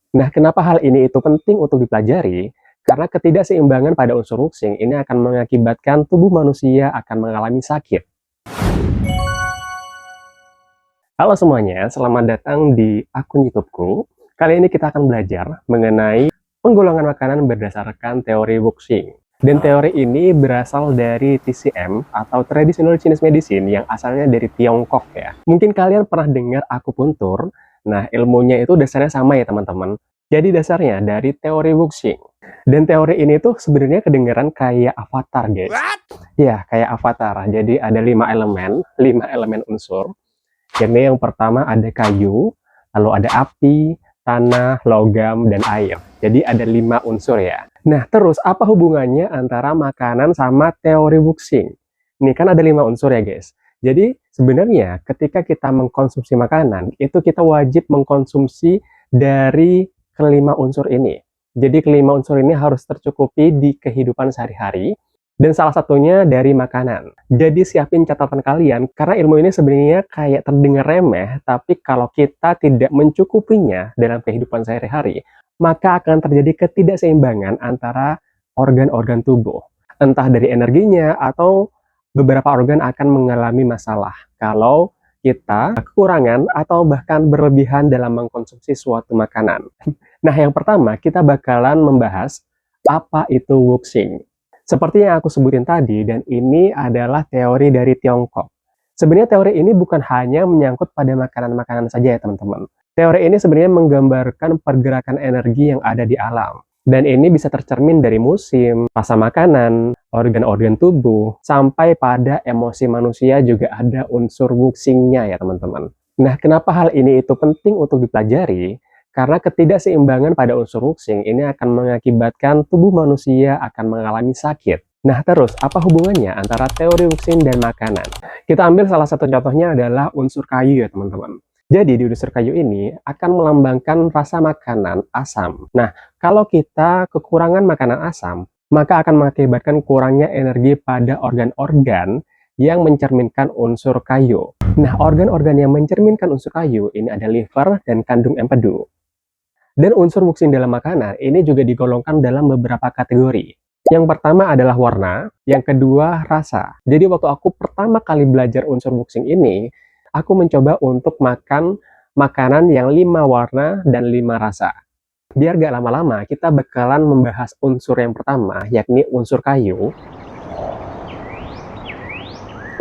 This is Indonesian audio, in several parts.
Nah, kenapa hal ini itu penting untuk dipelajari? Karena ketidakseimbangan pada unsur wuxing ini akan mengakibatkan tubuh manusia akan mengalami sakit. Halo semuanya, selamat datang di akun YouTubeku. Kali ini kita akan belajar mengenai penggolongan makanan berdasarkan teori wuxing. Dan teori ini berasal dari TCM atau Traditional Chinese Medicine yang asalnya dari Tiongkok ya. Mungkin kalian pernah dengar akupuntur. Nah, ilmunya itu dasarnya sama ya teman-teman. Jadi dasarnya dari teori wuxing. Dan teori ini tuh sebenarnya kedengaran kayak avatar, guys. Ya, kayak avatar. Jadi ada 5 elemen unsur. Ini yang pertama ada kayu, lalu ada api, tanah, logam, dan air. Jadi ada 5 unsur ya. Nah, terus apa hubungannya antara makanan sama teori wuxing? Ini kan ada 5 unsur ya guys. Jadi sebenarnya ketika kita mengkonsumsi makanan, itu kita wajib mengkonsumsi dari kelima unsur ini. Jadi kelima unsur ini harus tercukupi di kehidupan sehari-hari. Dan salah satunya dari makanan. Jadi siapin catatan kalian, karena ilmu ini sebenarnya kayak terdengar remeh, tapi kalau kita tidak mencukupinya dalam kehidupan sehari-hari, maka akan terjadi ketidakseimbangan antara organ-organ tubuh. Entah dari energinya, atau beberapa organ akan mengalami masalah kalau kita kekurangan atau bahkan berlebihan dalam mengkonsumsi suatu makanan. Nah, yang pertama, kita bakalan membahas apa itu wuxing. Seperti yang aku sebutin tadi, dan ini adalah teori dari Tiongkok. Sebenarnya teori ini bukan hanya menyangkut pada makanan-makanan saja ya teman-teman. Teori ini sebenarnya menggambarkan pergerakan energi yang ada di alam. Dan ini bisa tercermin dari musim, rasa makanan, organ-organ tubuh, sampai pada emosi manusia juga ada unsur wuxingnya ya teman-teman. Nah, kenapa hal ini itu penting untuk dipelajari? Karena ketidakseimbangan pada unsur wuxing ini akan mengakibatkan tubuh manusia akan mengalami sakit. Nah terus, apa hubungannya antara teori wuxing dan makanan? Kita ambil salah satu contohnya adalah unsur kayu ya teman-teman. Jadi di unsur kayu ini akan melambangkan rasa makanan asam. Nah, kalau kita kekurangan makanan asam, maka akan mengakibatkan kurangnya energi pada organ-organ yang mencerminkan unsur kayu. Nah, organ-organ yang mencerminkan unsur kayu ini ada liver dan kandung empedu. Dan unsur wuxing dalam makanan ini juga digolongkan dalam beberapa kategori. Yang pertama adalah warna, yang kedua rasa. Jadi waktu aku pertama kali belajar unsur wuxing ini, aku mencoba untuk makan makanan yang 5 warna dan 5 rasa. Biar gak lama-lama, kita bakalan membahas unsur yang pertama, yakni unsur kayu.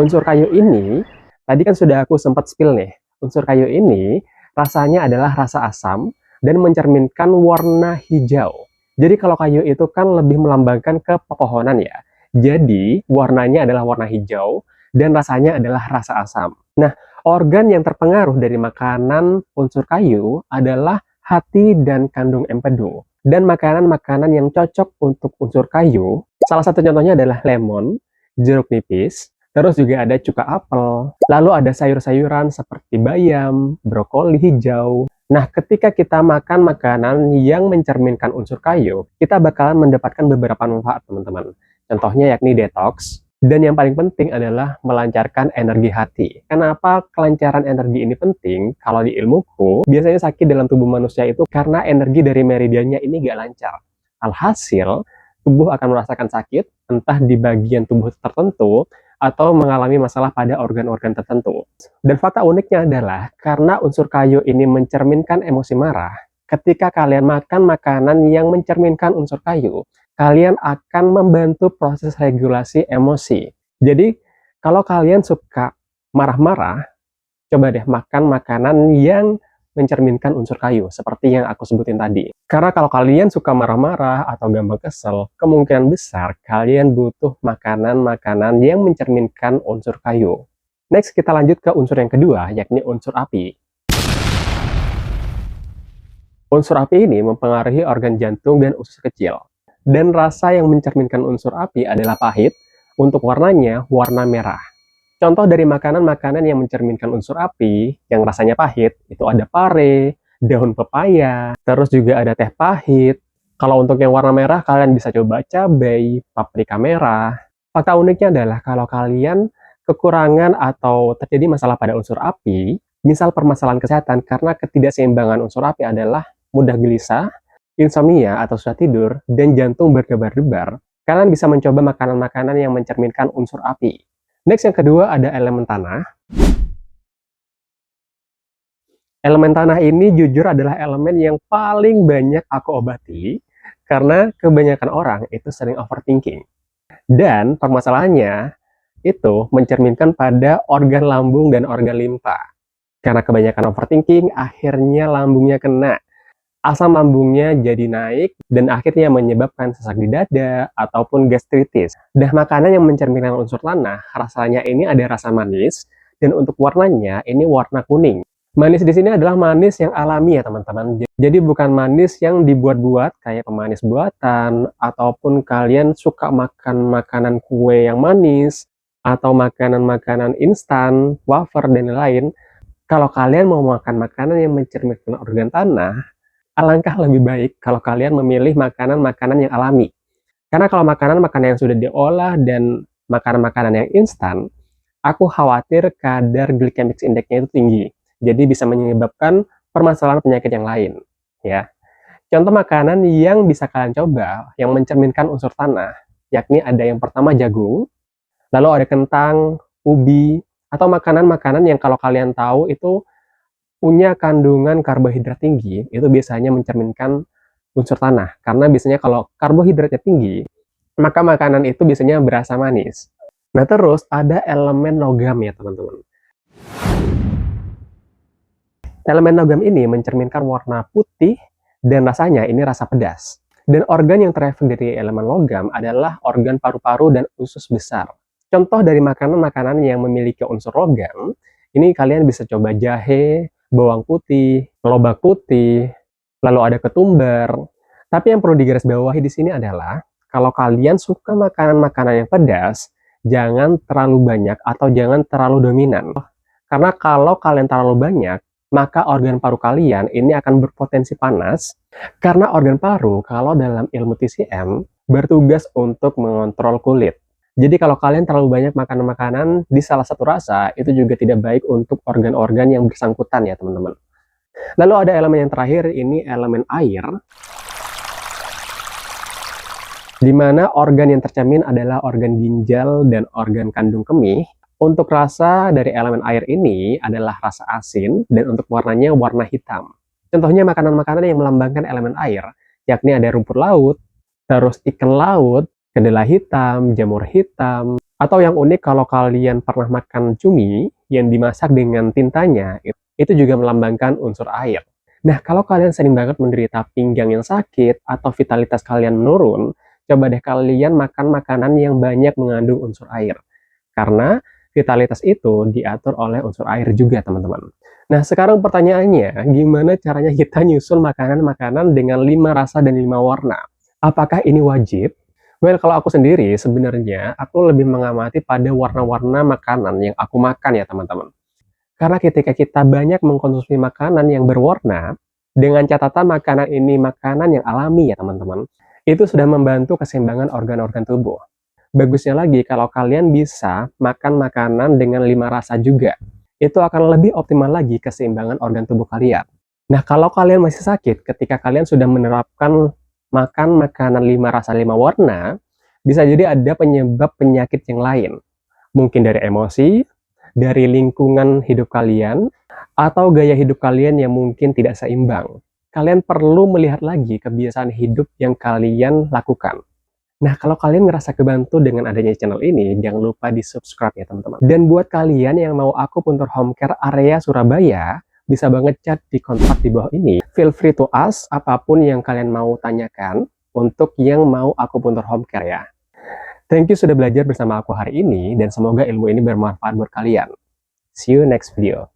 Unsur kayu ini, tadi kan sudah aku sempat spill nih. Unsur kayu ini rasanya adalah rasa asam, dan mencerminkan warna hijau. Jadi kalau kayu itu kan lebih melambangkan ke pepohonan ya. Jadi warnanya adalah warna hijau dan rasanya adalah rasa asam. Nah, organ yang terpengaruh dari makanan unsur kayu adalah hati dan kandung empedu. Dan makanan-makanan yang cocok untuk unsur kayu, salah satu contohnya adalah lemon, jeruk nipis, terus juga ada cuka apel, lalu ada sayur-sayuran seperti bayam, brokoli hijau. Nah, ketika kita makan makanan yang mencerminkan unsur kayu, kita bakalan mendapatkan beberapa manfaat, teman-teman. Contohnya yakni detox, dan yang paling penting adalah melancarkan energi hati. Kenapa kelancaran energi ini penting? Kalau di ilmuku, biasanya sakit dalam tubuh manusia itu karena energi dari meridiannya ini gak lancar. Alhasil, tubuh akan merasakan sakit, entah di bagian tubuh tertentu, atau mengalami masalah pada organ-organ tertentu. Dan fakta uniknya adalah, karena unsur kayu ini mencerminkan emosi marah, ketika kalian makan makanan yang mencerminkan unsur kayu, kalian akan membantu proses regulasi emosi. Jadi, kalau kalian suka marah-marah, coba deh makan makanan yang mencerminkan unsur kayu, seperti yang aku sebutin tadi. Karena kalau kalian suka marah-marah atau gampang kesel, kemungkinan besar kalian butuh makanan-makanan yang mencerminkan unsur kayu. Next, kita lanjut ke unsur yang kedua, yakni unsur api. Unsur api ini mempengaruhi organ jantung dan usus kecil. Dan rasa yang mencerminkan unsur api adalah pahit, untuk warnanya warna merah. Contoh dari makanan-makanan yang mencerminkan unsur api, yang rasanya pahit, itu ada pare, daun pepaya, terus juga ada teh pahit. Kalau untuk yang warna merah, kalian bisa coba cabai, paprika merah. Fakta uniknya adalah kalau kalian kekurangan atau terjadi masalah pada unsur api, misal permasalahan kesehatan karena ketidakseimbangan unsur api adalah mudah gelisah, insomnia atau susah tidur, dan jantung berdebar-debar, kalian bisa mencoba makanan-makanan yang mencerminkan unsur api. Next, yang kedua ada elemen tanah. Elemen tanah ini jujur adalah elemen yang paling banyak aku obati, karena kebanyakan orang itu sering overthinking. Dan permasalahannya itu mencerminkan pada organ lambung dan organ limpa. Karena kebanyakan overthinking, akhirnya lambungnya kena. Asam lambungnya jadi naik dan akhirnya menyebabkan sesak di dada ataupun gastritis. Nah, makanan yang mencerminkan unsur tanah, rasanya ini ada rasa manis dan untuk warnanya ini warna kuning. Manis di sini adalah manis yang alami ya teman-teman. Jadi bukan manis yang dibuat-buat kayak pemanis buatan ataupun kalian suka makan makanan kue yang manis atau makanan-makanan instan, wafer dan lain-lain. Kalau kalian mau makan makanan yang mencerminkan organ tanah, alangkah lebih baik kalau kalian memilih makanan-makanan yang alami. Karena kalau makanan-makanan yang sudah diolah dan makanan-makanan yang instan, aku khawatir kadar glycemic index-nya itu tinggi. Jadi bisa menyebabkan permasalahan penyakit yang lain, ya. Contoh makanan yang bisa kalian coba yang mencerminkan unsur tanah, yakni ada yang pertama jagung, lalu ada kentang, ubi, atau makanan-makanan yang kalau kalian tahu itu punya kandungan karbohidrat tinggi, itu biasanya mencerminkan unsur tanah. Karena biasanya kalau karbohidratnya tinggi, maka makanan itu biasanya berasa manis. Nah, terus ada elemen logam ya, teman-teman. Elemen logam ini mencerminkan warna putih dan rasanya ini rasa pedas. Dan organ yang terefek dari elemen logam adalah organ paru-paru dan usus besar. Contoh dari makanan-makanan yang memiliki unsur logam, ini kalian bisa coba jahe, bawang putih, lobak putih, lalu ada ketumbar. Tapi yang perlu digarisbawahi di sini adalah, kalau kalian suka makanan-makanan yang pedas, jangan terlalu banyak atau jangan terlalu dominan. Karena kalau kalian terlalu banyak, maka organ paru kalian ini akan berpotensi panas, karena organ paru kalau dalam ilmu TCM bertugas untuk mengontrol kulit. Jadi kalau kalian terlalu banyak makan makanan di salah satu rasa, itu juga tidak baik untuk organ-organ yang bersangkutan ya teman-teman. Lalu ada elemen yang terakhir, ini elemen air, di mana organ yang tercermin adalah organ ginjal dan organ kandung kemih. Untuk rasa dari elemen air ini adalah rasa asin dan untuk warnanya warna hitam. Contohnya makanan-makanan yang melambangkan elemen air, yakni ada rumput laut, terus ikan laut, kedelai hitam, jamur hitam, atau yang unik kalau kalian pernah makan cumi yang dimasak dengan tintanya, itu juga melambangkan unsur air. Nah, kalau kalian sering banget menderita pinggang yang sakit atau vitalitas kalian menurun, coba deh kalian makan makanan yang banyak mengandung unsur air. Karena vitalitas itu diatur oleh unsur air juga, teman-teman. Nah, sekarang pertanyaannya, gimana caranya kita nyusun makanan-makanan dengan 5 rasa dan 5 warna? Apakah ini wajib? Well, kalau aku sendiri, sebenarnya aku lebih mengamati pada warna-warna makanan yang aku makan ya, teman-teman. Karena ketika kita banyak mengkonsumsi makanan yang berwarna, dengan catatan makanan ini makanan yang alami ya, teman-teman, itu sudah membantu keseimbangan organ-organ tubuh. Bagusnya lagi kalau kalian bisa makan makanan dengan 5 rasa juga. Itu akan lebih optimal lagi keseimbangan organ tubuh kalian. Nah, kalau kalian masih sakit ketika kalian sudah menerapkan makan makanan 5 rasa 5 warna, bisa jadi ada penyebab penyakit yang lain. Mungkin dari emosi, dari lingkungan hidup kalian, atau gaya hidup kalian yang mungkin tidak seimbang. Kalian perlu melihat lagi kebiasaan hidup yang kalian lakukan. Nah, kalau kalian ngerasa kebantu dengan adanya channel ini, jangan lupa di-subscribe ya teman-teman. Dan buat kalian yang mau aku puntur home care area Surabaya, bisa banget chat di kontak di bawah ini. Feel free to ask apapun yang kalian mau tanyakan untuk yang mau aku puntur home care ya. Thank you sudah belajar bersama aku hari ini, dan semoga ilmu ini bermanfaat buat kalian. See you next video.